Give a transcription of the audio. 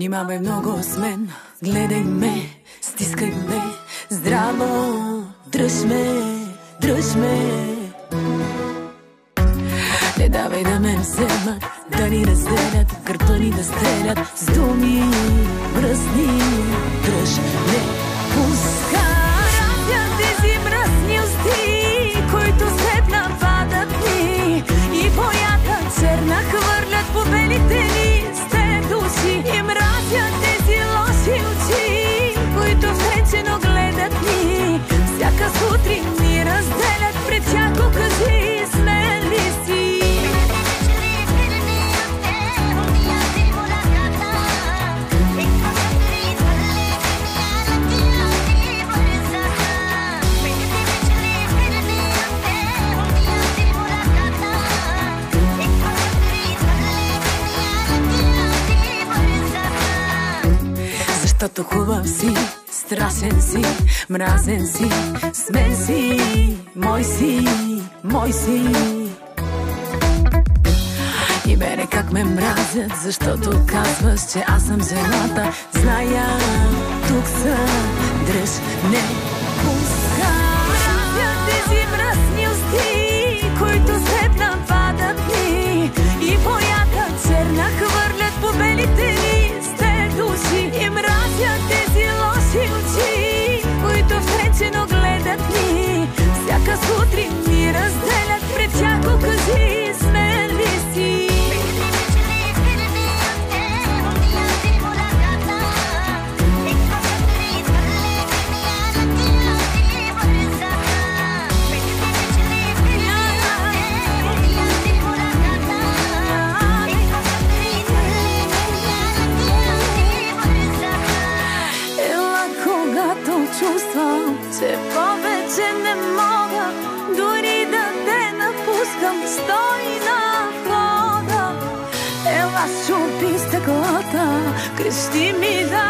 Внимавай много с мен, гледай ме, стискай ме, здраво, дръж ме, дръж ме. Не давай да ме вземат, да ни разделят, гърба ни да стрелят с думи мръсни. Дръж ме, пускай тези мръсни усти, които след нападат ни и боята черна хвърлят по белите ни сте души. И мразят тези лоши очи, които вречено гледат ни. Всяка сутрин ни разделят, пред всяко кажи сме ли си. Защото хубав си, страшен си, мразен си, смен си, мой си, мой си. И мене как ме мразят, защото казваш, че аз съм жената. Зная, тук са, дръж, не пускай тези мръсни усти, които след нападат ни и боята черна хвърлят по белите ни сте души. И мразят тези лоши очи, които вречено гледат ни. Всяка сутрин ни разделят, пред всяко кажи сме ли си. Чувствам, че повече не мога дори да те напускам. Стой на входа, ела шупи стъклата, крещи ми да